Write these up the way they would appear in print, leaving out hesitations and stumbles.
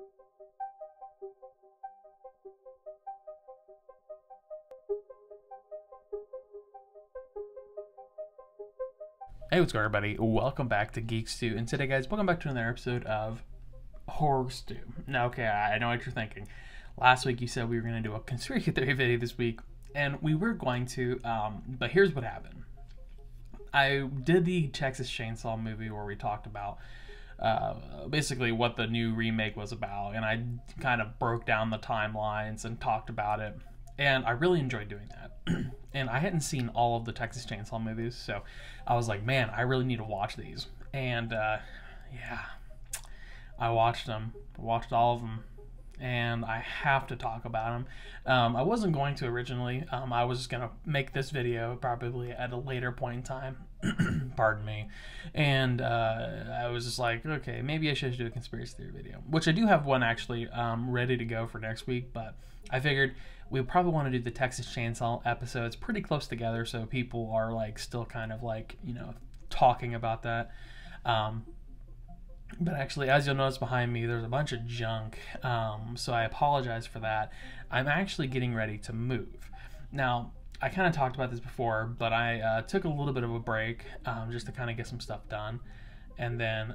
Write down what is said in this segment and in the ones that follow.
Hey, what's going on, everybody? Welcome back to Geek-Stew. And today, guys, welcome back to another episode of Horror Stew. Now, okay, I know what you're thinking. Last week, you said we were going to do a conspiracy theory video this week, and we were going to, but here's what happened. I did the Texas Chainsaw movie where we talked about basically what the new remake was about, and I kind of broke down the timelines and talked about it, and I really enjoyed doing that. And I hadn't seen all of the Texas Chainsaw movies, so I was like, man, I really need to watch these. And yeah, I watched them, watched all of them, and I have to talk about them. I wasn't going to originally. I was just going to make this video probably at a later point in time. Pardon me. And I was just like, okay, maybe I should do a conspiracy theory video, which I do have one actually ready to go for next week, but I figured we probably want to do the Texas Chainsaw episodes pretty close together, so people are like still kind of like, you know, talking about that. But actually, as you'll notice behind me, there's a bunch of junk, so I apologize for that. I'm actually getting ready to move. Now, I kind of talked about this before, but I took a little bit of a break just to kind of get some stuff done. And then,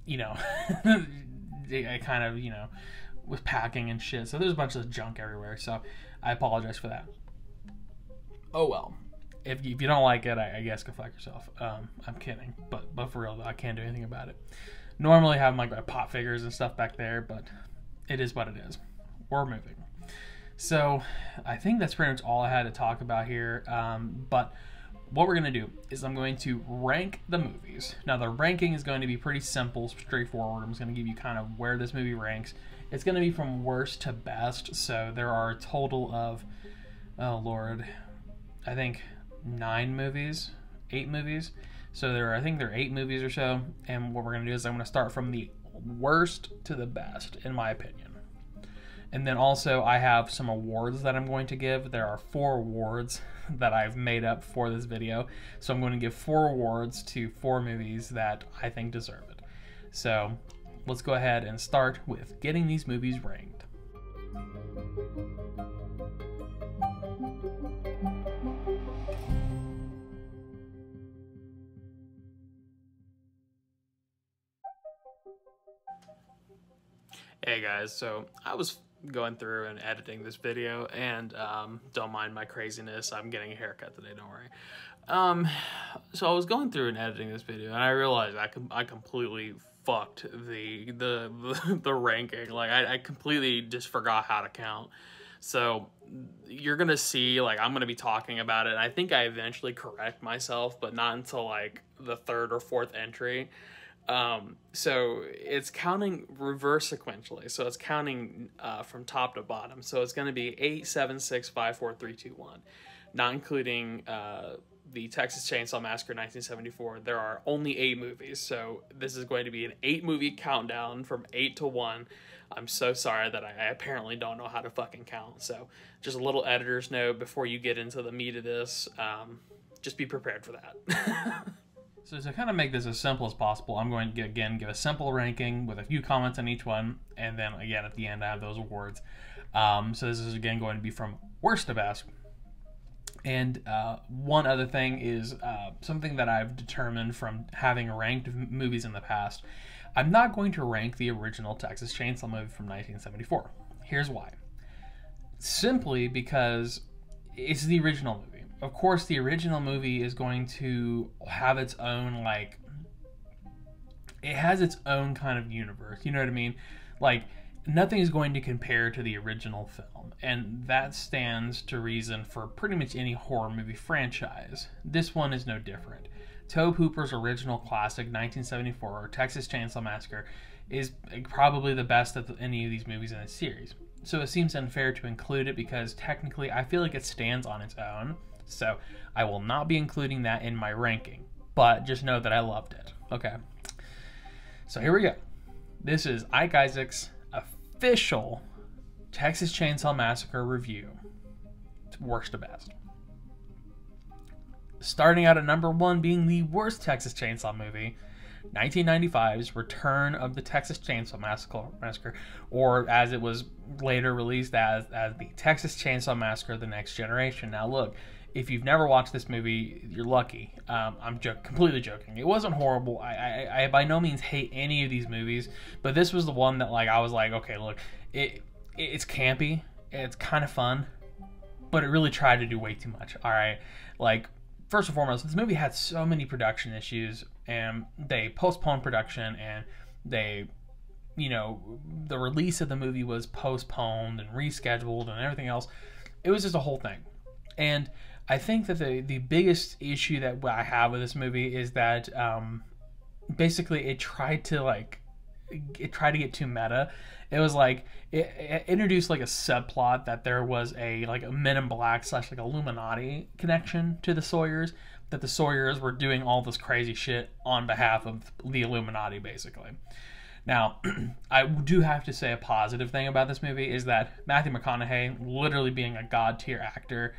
you know, I kind of, you know, was packing and shit. So there's a bunch of junk everywhere. So I apologize for that. Oh, well. If you don't like it, I guess go fuck yourself. I'm kidding. But for real, though, I can't do anything about it. Normally I have like my pop figures and stuff back there, but it is what it is. We're moving. So I think that's pretty much all I had to talk about here. But what we're going to do is I'm going to rank the movies. Now the ranking is going to be pretty simple, straightforward. I'm just going to give you kind of where this movie ranks. It's going to be from worst to best. So there are a total of, oh Lord, I think 9 movies, 8 movies. So I think there are 8 movies or so. And what we're going to do is I'm going to start from the worst to the best, in my opinion. And then also I have some awards that I'm going to give. There are 4 awards that I've made up for this video. So I'm going to give 4 awards to 4 movies that I think deserve it. So let's go ahead and start with getting these movies ranked. Hey guys, so I was going through and editing this video, and don't mind my craziness. I'm getting a haircut today, don't worry. So I was going through and editing this video, and I realized I completely fucked the ranking. Like I completely just forgot how to count. So you're gonna see, like, I'm gonna be talking about it, and I think I eventually correct myself, but not until like the 3rd or 4th entry. So it's counting reverse sequentially. So it's counting from top to bottom. So it's going to be 8, 7, 6, 5, 4, 3, 2, 1. Not including the Texas Chainsaw Massacre 1974. There are only 8 movies. So this is going to be an 8-movie countdown from 8 to 1. I'm so sorry that I apparently don't know how to fucking count. So just a little editor's note before you get into the meat of this. Just be prepared for that. So to kind of make this as simple as possible, I'm going to, again, give a simple ranking with a few comments on each one, and then, again, at the end, I have those awards. So this is, again, going to be from worst to best. And one other thing is something that I've determined from having ranked movies in the past. I'm not going to rank the original Texas Chainsaw movie from 1974. Here's why. Simply because it's the original movie. Of course, the original movie is going to have its own, like, it has its own kind of universe, you know what I mean? Like, nothing is going to compare to the original film, and that stands to reason for pretty much any horror movie franchise. This one is no different. Tobe Hooper's original classic, 1974, Texas Chainsaw Massacre, is probably the best of any of these movies in the series. So it seems unfair to include it because technically I feel like it stands on its own. So I will not be including that in my ranking, but just know that I loved it. Okay. So here we go. This is Ike Isaac's official Texas Chainsaw Massacre review. Worst to best. Starting out at number 1 being the worst Texas Chainsaw movie, 1995's Return of the Texas Chainsaw Massacre, or as it was later released as the Texas Chainsaw Massacre: The Next Generation. Now, look, if you've never watched this movie, you're lucky. I'm completely joking. It wasn't horrible. I by no means hate any of these movies, but this was the one that I was like, okay, look, it's campy, it's kind of fun, but it really tried to do way too much. All right, first and foremost, this movie had so many production issues, and they postponed production, and they, the release of the movie was postponed and rescheduled and everything else. It was just a whole thing. And I think that the biggest issue that I have with this movie is that basically it tried to get too meta. It was it introduced a subplot that there was a Men in Black / Illuminati connection to the Sawyers, that the Sawyers were doing all this crazy shit on behalf of the Illuminati, basically. Now, I do have to say a positive thing about this movie is that Matthew McConaughey, literally being a god-tier actor,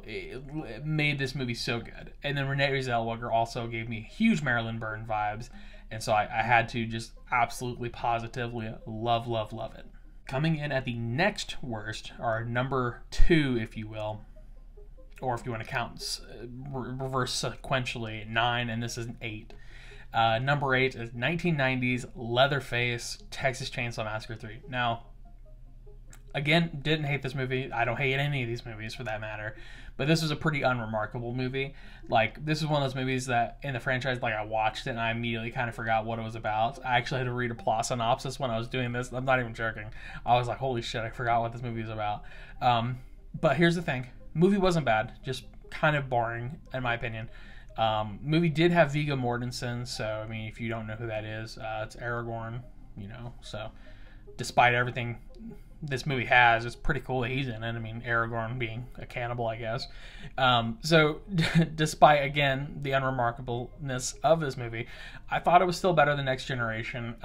it made this movie so good. And then Renee Zellweger also gave me huge Marilyn Byrne vibes, and so I had to just absolutely positively love it. Coming in at the next worst, or number 2, if you will, or if you want to count reverse sequentially, 9, and this is an 8. Number 8 is 1990's Leatherface Texas Chainsaw Massacre 3. Now, again, didn't hate this movie. I don't hate any of these movies for that matter. But this was a pretty unremarkable movie. This is one of those movies that in the franchise, I watched it and I immediately kind of forgot what it was about. I actually had to read a plot synopsis when I was doing this. I'm not even joking. I was like, holy shit, I forgot what this movie was about. But here's the thing. Movie wasn't bad. Just kind of boring, in my opinion. Movie did have Viggo Mortensen, so I mean, if you don't know who that is, it's Aragorn, so despite everything this movie has, it's pretty cool that he's in it. I mean, Aragorn being a cannibal, I guess. So despite, again, the unremarkableness of this movie, I thought it was still better than Next Generation.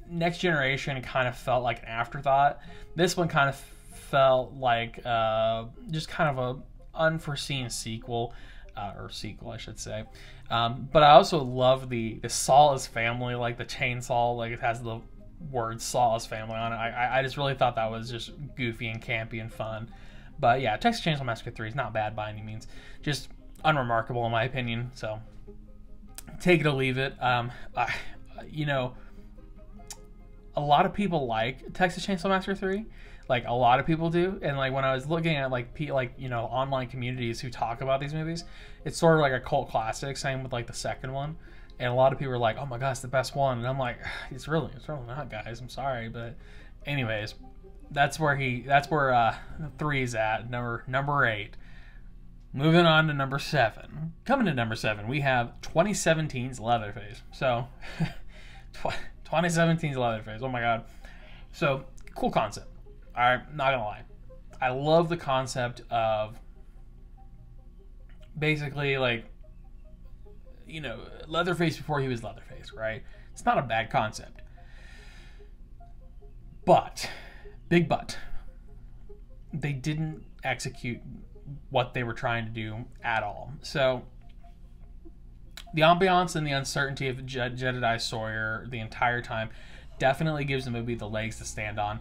Next Generation kind of felt like an afterthought. This one kind of felt like just kind of a unforeseen sequel. Or sequel, I should say. But I also love the Saw as family, the chainsaw, it has the word Saw as family on it. I just really thought that was just goofy and campy and fun. But yeah, Texas Chainsaw Massacre 3 is not bad by any means. Just unremarkable in my opinion. So take it or leave it. A lot of people like Texas Chainsaw Massacre 3. A lot of people do, and when I was looking at online communities who talk about these movies, it's sort of like a cult classic. Same with the second one, and a lot of people are like, "Oh my gosh, it's the best one," and I'm like, "It's really not, guys. I'm sorry, but anyways, that's where 3 is at. Number 8. Moving on to number 7. Coming to number 7, we have 2017's Leatherface. So 2017's Leatherface. Oh my god. So cool concept. Alright, not gonna lie. I love the concept of basically Leatherface before he was Leatherface, right? It's not a bad concept. But, big but, they didn't execute what they were trying to do at all. So, the ambiance and the uncertainty of Jedediah Sawyer the entire time definitely gives the movie the legs to stand on.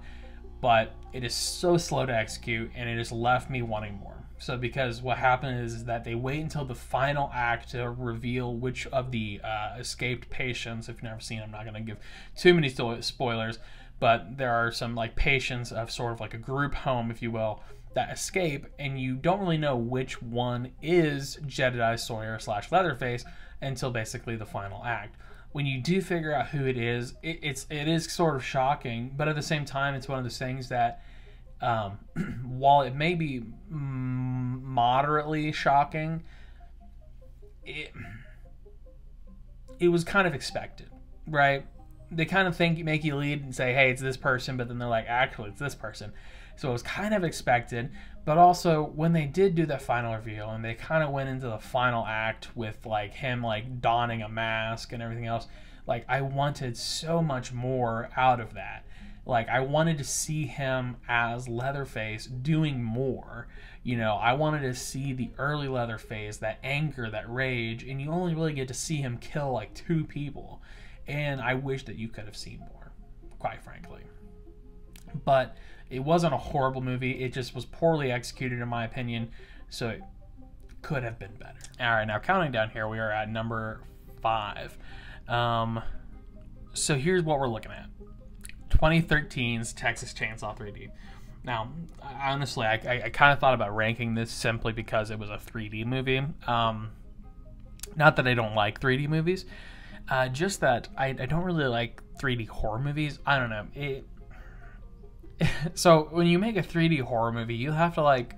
But it is so slow to execute, and it has left me wanting more. So because what happened is that they wait until the final act to reveal which of the escaped patients, if you've never seen it, I'm not going to give too many spoilers, but there are some patients of sort of a group home, if you will, that escape, and you don't really know which one is Jedediah Sawyer / Leatherface until basically the final act. When you do figure out who it is sort of shocking, but at the same time, it's one of those things that, while it may be moderately shocking, it was kind of expected, right? They kind of make you lead and say, hey, it's this person, but then they're like, actually, it's this person. So it was kind of expected, but also when they did do that final reveal and they kind of went into the final act with him donning a mask and everything else, I wanted so much more out of that. Like, I wanted to see him as Leatherface doing more. You know, I wanted to see the early Leatherface, that anger, that rage, and you only really get to see him kill like 2 people. And I wish that you could have seen more, quite frankly. But it wasn't a horrible movie. It just was poorly executed, in my opinion. So it could have been better. All right, now counting down here, we are at number 5. So here's what we're looking at. 2013's Texas Chainsaw 3D. Now, honestly, I kind of thought about ranking this simply because it was a 3D movie. Not that I don't like 3D movies. Just that I don't really like 3D horror movies. I don't know. So when you make a 3D horror movie, you have to like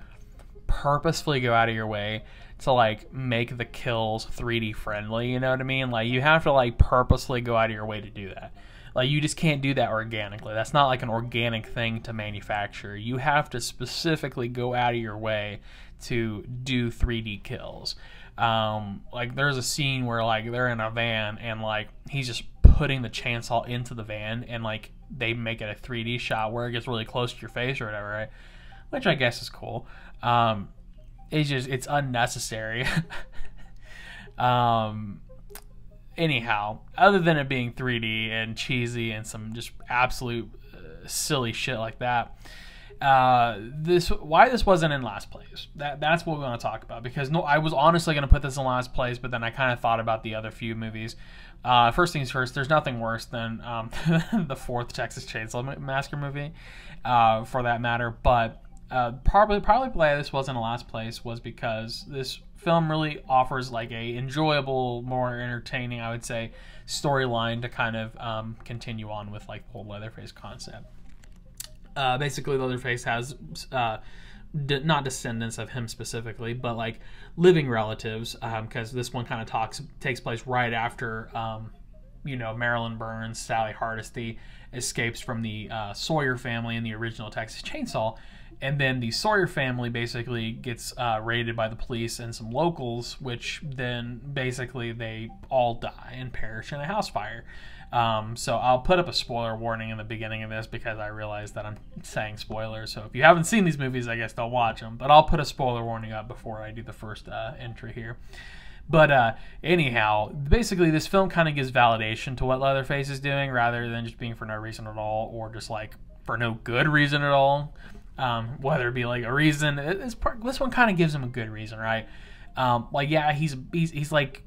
purposefully go out of your way to like make the kills 3D friendly, you know what I mean? Like, you have to like purposely go out of your way to do that. Like, you just can't do that organically. That's not like an organic thing to manufacture. You have to specifically go out of your way to do 3D kills. Like, there's a scene where like they're in a van and like he's just putting the chainsaw into the van, and like they make it a 3D shot where it gets really close to your face or whatever, right? Which I guess is cool. It's unnecessary. Anyhow, other than it being 3D and cheesy and some just absolute silly shit like that, why this wasn't in last place. That's what we want to talk about, because I was honestly going to put this in last place, but then I kind of thought about the other few movies. First things first, there's nothing worse than the 4th Texas Chainsaw Massacre movie, for that matter. But probably why this wasn't in last place was because this film really offers like a enjoyable, more entertaining, I would say, storyline to kind of continue on with like the whole Leatherface concept. Basically, Leatherface has not descendants of him specifically, but like living relatives, because this one kind of takes place right after Marilyn Burns, Sally Hardesty escapes from the Sawyer family in the original Texas Chainsaw. And then the Sawyer family basically gets raided by the police and some locals, which then basically they all die and perish in a house fire. So I'll put up a spoiler warning in the beginning of this because I realize that I'm saying spoilers. So if you haven't seen these movies, I guess don't watch them. But I'll put a spoiler warning up before I do the first entry here. But anyhow, basically this film kind of gives validation to what Leatherface is doing rather than just being for no reason at all, or just like for no good reason at all. Whether it be like a reason, this one kind of gives him a good reason, right? Like, yeah, he's like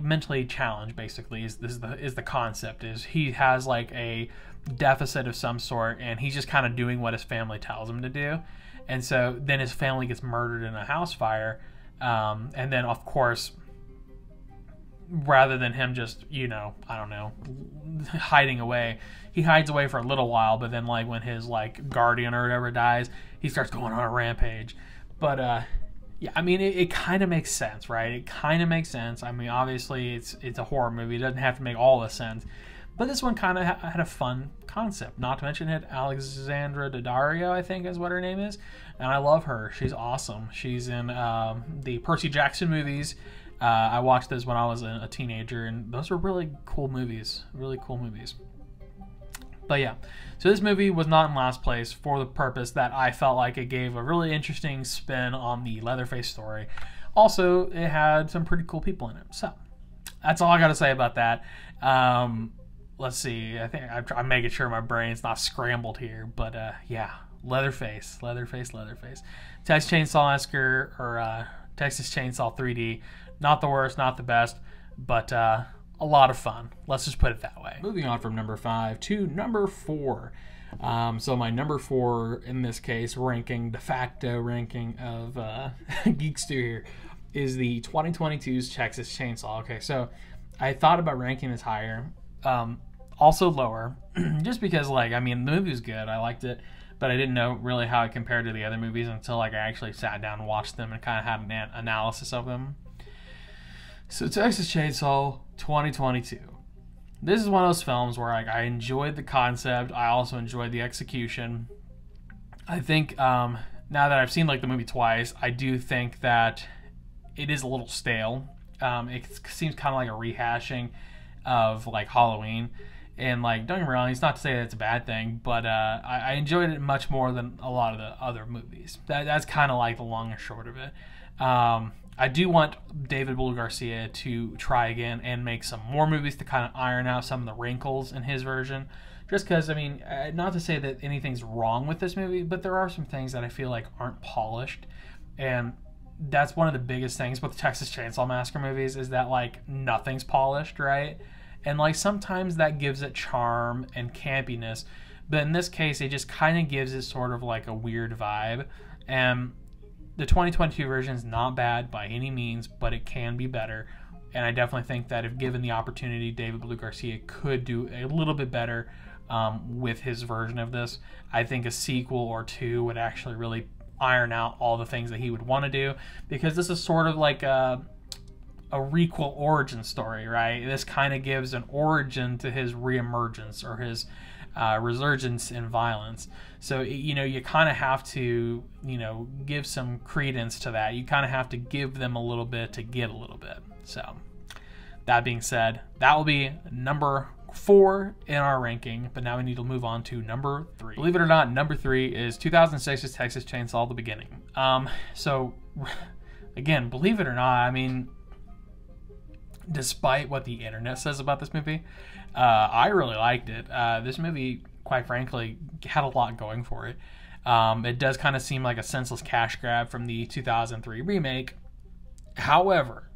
mentally challenged. Basically, is the concept is he has like a deficit of some sort, and he's just kind of doing what his family tells him to do, and so then his family gets murdered in a house fire, and then of course, rather than him just I don't know, hiding away. He hides away for a little while, but then like when his like guardian or whatever dies, he starts going on a rampage. But yeah, I mean it kind of makes sense, right? It kind of makes sense. I mean, obviously it's a horror movie. It doesn't have to make all the sense. But this one kind of had a fun concept. Not to mention it, Alexandra Daddario, I think is what her name is. And I love her. She's awesome. She's in the Percy Jackson movies. I watched those when I was a teenager, and those were really cool movies. Really cool movies. But yeah, so this movie was not in last place for the purpose that I felt like it gave a really interesting spin on the Leatherface story. Also, it had some pretty cool people in it. So that's all I got to say about that. Let's see. I think I'm making sure my brain's not scrambled here. But yeah, Leatherface. Texas Chainsaw Massacre, or Texas Chainsaw 3D. Not the worst, not the best, but a lot of fun. Let's just put it that way. Moving on from number 5 to number 4. So my number 4 in this case, de facto ranking of Geek-Stew here, is the 2022's Texas Chainsaw. Okay, so I thought about ranking this higher, also lower, just because like, I mean, the movie was good. I liked it, but I didn't know really how it compared to the other movies until like I actually sat down and watched them and kind of had an analysis of them. So Texas Chainsaw 2022. This is one of those films where like I enjoyed the concept. I also enjoyed the execution. I think now that I've seen like the movie twice, I do think that it is a little stale. It seems kind of like a rehashing of like Halloween. And like, don't get me wrong, it's not to say that it's a bad thing, but I enjoyed it much more than a lot of the other movies. That's kind of like the long and short of it. I do want David Blue Garcia to try again and make some more movies to kind of iron out some of the wrinkles in his version. Just because, I mean, not to say that anything's wrong with this movie, but there are some things that I feel like aren't polished. And that's one of the biggest things with the Texas Chainsaw Massacre movies, is that like nothing's polished, right? And like sometimes that gives it charm and campiness, but in this case it just kind of gives it sort of like a weird vibe. And the 2022 version is not bad by any means, but it can be better. And I definitely think that if given the opportunity, David Blue Garcia could do a little bit better with his version of this. I think a sequel or two would actually really iron out all the things that he would want to do, because this is sort of like a requel origin story, right? This kind of gives an origin to his reemergence or his resurgence in violence. So, you know, you kind of have to, you know, give some credence to that. You kind of have to give them a little bit to get a little bit. So, that being said, that will be number 4 in our ranking, but now we need to move on to number 3. Believe it or not, number 3 is 2006's Texas Chainsaw: The Beginning. So, again, believe it or not, I mean, despite what the internet says about this movie, I really liked it. This movie, quite frankly, had a lot going for it. It does kind of seem like a senseless cash grab from the 2003 remake. However,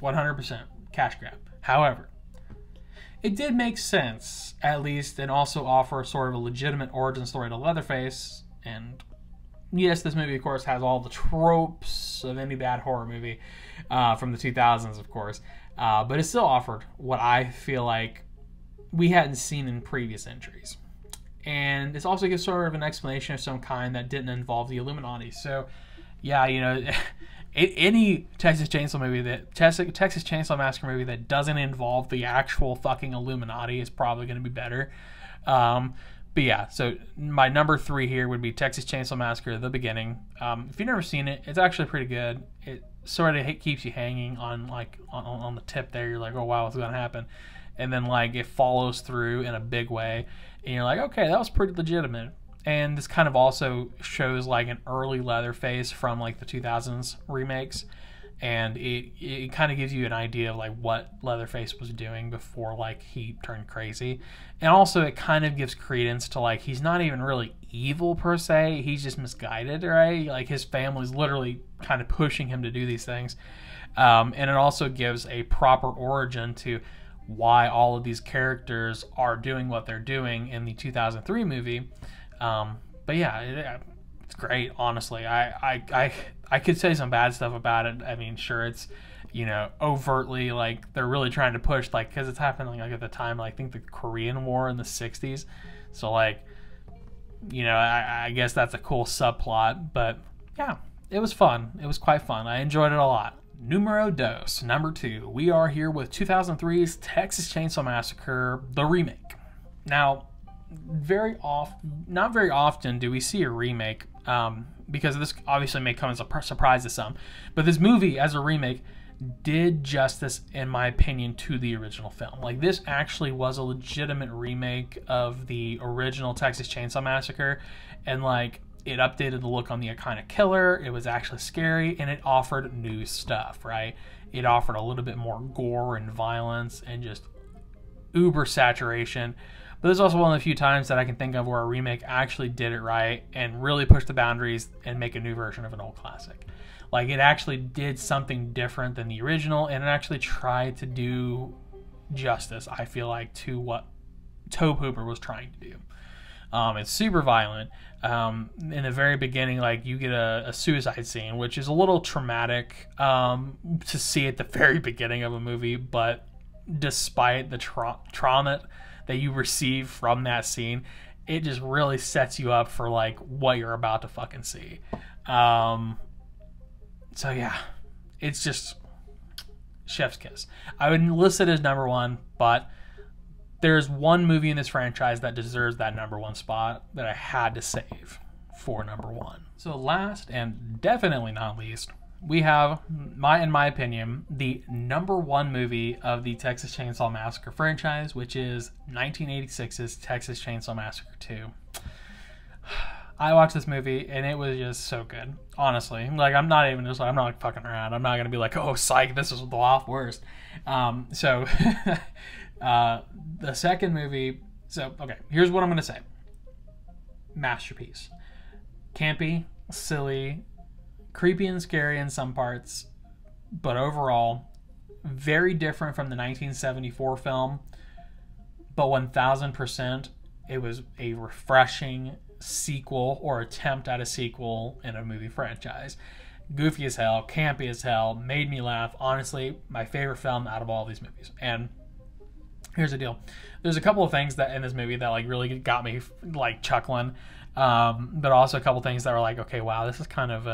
100% cash grab. However, it did make sense, at least, and also offer sort of a legitimate origin story to Leatherface. And yes, this movie, of course, has all the tropes of any bad horror movie from the 2000s, of course. But it still offered what I feel like we hadn't seen in previous entries. And it's also gives sort of an explanation of some kind that didn't involve the Illuminati. So, yeah, you know, any Texas Chainsaw Massacre movie that doesn't involve the actual fucking Illuminati is probably going to be better. But yeah, so my number 3 here would be Texas Chainsaw Massacre: The Beginning. If you've never seen it, it's actually pretty good. It sort of keeps you hanging on like on the tip there. You're like, oh wow, what's going to happen? And then like it follows through in a big way, and you're like, okay, that was pretty legitimate. And this kind of also shows like an early Leatherface from like the 2000s remakes, and it kind of gives you an idea of like what Leatherface was doing before like he turned crazy. And also it kind of gives credence to like he's not even really evil per se, he's just misguided, right? Like his family's literally kind of pushing him to do these things. And it also gives a proper origin to why all of these characters are doing what they're doing in the 2003 movie. But yeah, it's great, honestly. I could say some bad stuff about it. I mean, sure, it's, you know, overtly like they're really trying to push, like, because it's happening like at the time, like, I think the Korean War in the 60s. So like, you know, I guess that's a cool subplot. But yeah, it was fun. It was quite fun. I enjoyed it a lot. Numero dos, number 2. We are here with 2003's Texas Chainsaw Massacre, the remake. Now, not very often do we see a remake, because this obviously may come as a surprise to some, but this movie as a remake did justice, in my opinion, to the original film. Like, this actually was a legitimate remake of the original Texas Chainsaw Massacre, and like it updated the look on the iconic killer. It was actually scary, and it offered new stuff, right? It offered a little bit more gore and violence and just uber saturation. But this is also one of the few times that I can think of where a remake actually did it right and really pushed the boundaries and make a new version of an old classic. Like, it actually did something different than the original, and it actually tried to do justice, I feel like, to what Tobe Hooper was trying to do. It's super violent. In the very beginning, like, you get a suicide scene, which is a little traumatic to see at the very beginning of a movie, but despite the trauma that you receive from that scene, it just really sets you up for like what you're about to fucking see. So yeah, it's just chef's kiss. I would list it as number 1, but there's one movie in this franchise that deserves that number 1 spot that I had to save for number 1. So last and definitely not least, we have, in my opinion, the #1 movie of the Texas Chainsaw Massacre franchise, which is 1986's Texas Chainsaw Massacre 2. I watched this movie and it was just so good. Honestly, like I'm not like fucking around. I'm not gonna be like, oh, psych, this is the worst. The second movie. So okay, here's what I'm gonna say. Masterpiece. Campy, silly, creepy and scary in some parts, but overall very different from the 1974 film. But 1000%, it was a refreshing sequel or attempt at a sequel in a movie franchise. Goofy as hell, campy as hell, made me laugh. Honestly, my favorite film out of all these movies. And here's the deal: there's a couple of things that in this movie that like really got me like chuckling, but also a couple things that were like, okay, wow, this is kind of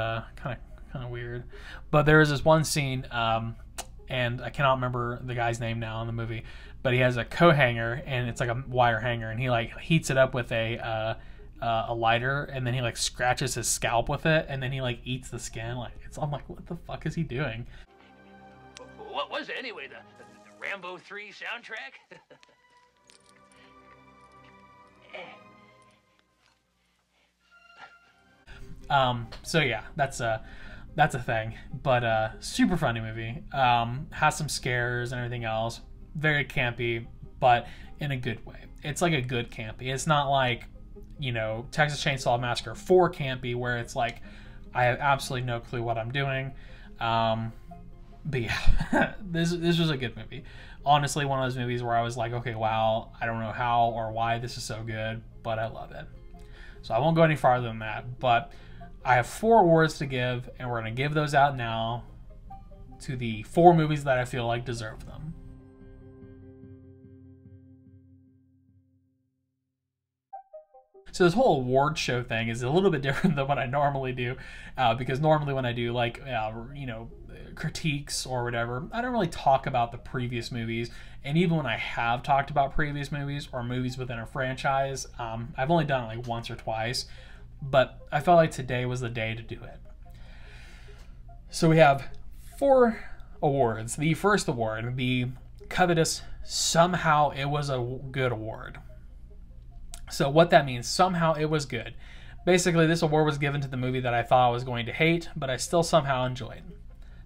weird. But there was this one scene, and I cannot remember the guy's name now in the movie, but he has a coat hanger and it's like a wire hanger, and he like heats it up with a lighter, and then he like scratches his scalp with it, and then he like eats the skin. I'm like, what the fuck is he doing? What was it anyway? The Rambo 3 soundtrack? So yeah, that's a thing. But super funny movie. Has some scares and everything else. Very campy, but in a good way. It's like a good campy. It's not like, you know, Texas Chainsaw Massacre 4 campy, where it's like I have absolutely no clue what I'm doing. But yeah, this was a good movie. Honestly, one of those movies where I was like, okay, wow, I don't know how or why this is so good, but I love it. So I won't go any farther than that, but I have 4 awards to give, and we're going to give those out now to the 4 movies that I feel like deserve them. So this whole award show thing is a little bit different than what I normally do, because normally when I do like, you know, critiques or whatever, I don't really talk about the previous movies. And even when I have talked about previous movies or movies within a franchise, I've only done it like once or twice, but I felt like today was the day to do it. So we have 4 awards. The first award, the covetous Somehow It Was a Good award. So what that means, somehow it was good. Basically, this award was given to the movie that I thought I was going to hate, but I still somehow enjoyed.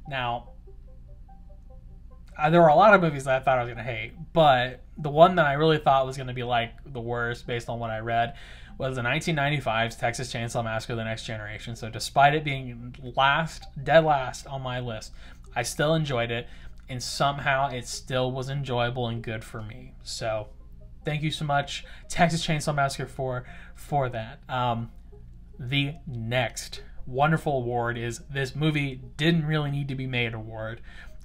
Now, there were a lot of movies that I thought I was going to hate, but the one that I really thought was going to be like the worst based on what I read was the 1995's Texas Chainsaw Massacre: The Next Generation. So despite it being dead last on my list, I still enjoyed it, and somehow it still was enjoyable and good for me. So thank you so much, Texas Chainsaw Massacre, for that. The next wonderful award is This Movie Didn't Really Need to Be Made award.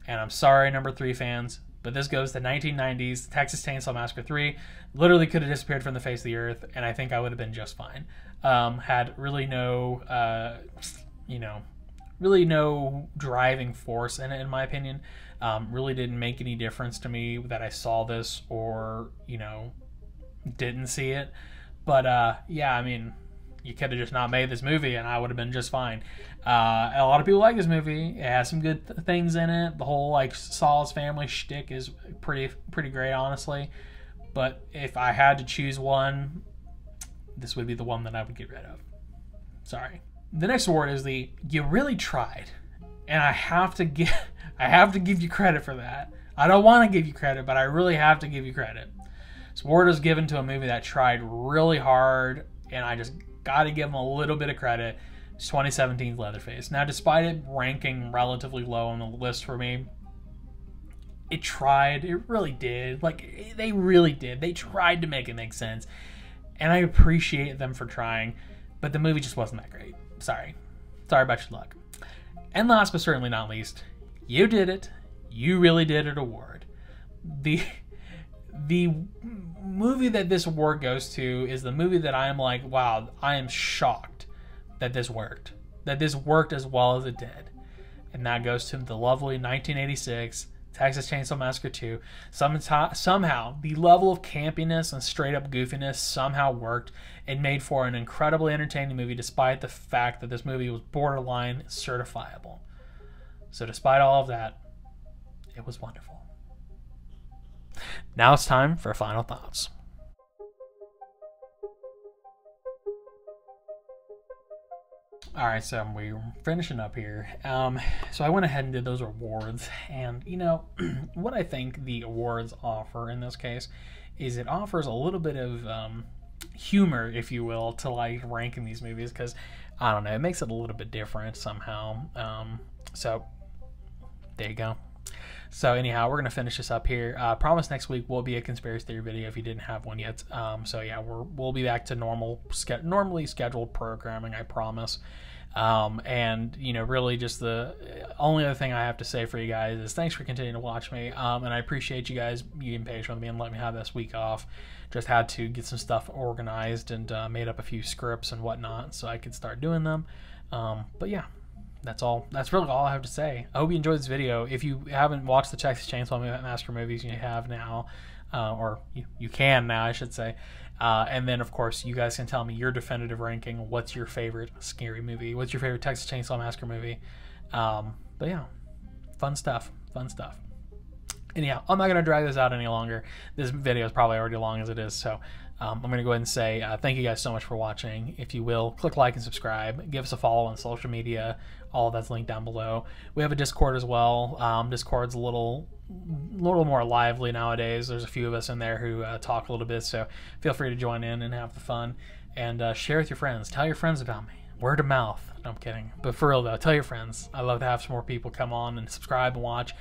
And I'm sorry, number 3 fans, but this goes to 1990's Texas Chainsaw Massacre 3. Literally could have disappeared from the face of the earth, and I think I would have been just fine. Had really no, really no driving force in it, in my opinion. Really didn't make any difference to me that I saw this or, you know, didn't see it. But yeah, I mean, you could have just not made this movie and I would have been just fine. A lot of people like this movie. It has some good things in it. The whole like Saw's family shtick is pretty great, honestly. But if I had to choose one, this would be the one that I would get rid of. Sorry. The next award is the You Really Tried. And I have to give you credit for that. I don't want to give you credit, but I really have to give you credit. This award is given to a movie that tried really hard, and I just got to give them a little bit of credit. It's 2017's Leatherface. Now, despite it ranking relatively low on the list for me, it tried. It really did. Like, they really did. They tried to make it make sense, and I appreciate them for trying, but the movie just wasn't that great. Sorry. Sorry about your luck. And last but certainly not least, You Did It. You Really Did It award. The movie that this award goes to is the movie that I am like, wow, I am shocked that this worked. That this worked as well as it did. And that goes to the lovely 1986 Texas Chainsaw Massacre 2. Somehow, the level of campiness and straight up goofiness somehow worked and made for an incredibly entertaining movie, despite the fact that this movie was borderline certifiable. So despite all of that, it was wonderful. Now it's time for final thoughts. All right, so we're finishing up here. So I went ahead and did those awards, and you know what I think the awards offer in this case is it offers a little bit of humor, if you will, to like ranking these movies, because I don't know, it makes it a little bit different somehow. So there you go. So anyhow, we're gonna finish this up here. Promise next week will be a conspiracy theory video if you didn't have one yet. So yeah, we'll be back to normally scheduled programming, I promise. And you know, really just the only other thing I have to say for you guys is thanks for continuing to watch me. And I appreciate you guys being patient with me and letting me have this week off. Just had to get some stuff organized and made up a few scripts and whatnot so I could start doing them. But yeah. That's all. That's really all I have to say. I hope you enjoyed this video. If you haven't watched the Texas Chainsaw Massacre movies, you have now, or you can now, I should say. And then, of course, you guys can tell me your definitive ranking. What's your favorite scary movie? What's your favorite Texas Chainsaw Massacre movie? But yeah, fun stuff. Fun stuff. Anyhow, I'm not going to drag this out any longer. This video is probably already long as it is, so I'm going to go ahead and say thank you guys so much for watching. If you will, click like and subscribe. Give us a follow on social media. All of that's linked down below. We have a Discord as well. Discord's a little more lively nowadays. There's a few of us in there who talk a little bit, so feel free to join in and have the fun. And share with your friends. Tell your friends about me. Word of mouth. No, I'm kidding. But for real, though, tell your friends. I'd love to have some more people come on and subscribe and watch.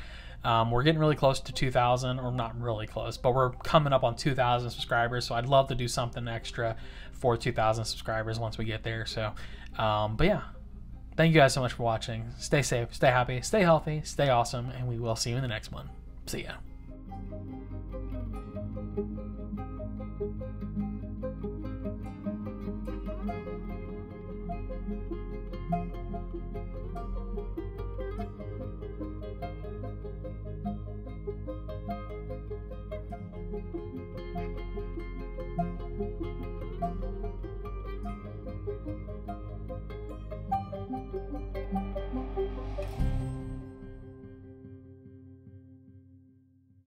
We're getting really close to 2,000, or not really close, but we're coming up on 2,000 subscribers, so I'd love to do something extra for 2,000 subscribers once we get there. So, but yeah, thank you guys so much for watching. Stay safe, stay happy, stay healthy, stay awesome, and we will see you in the next one. See ya.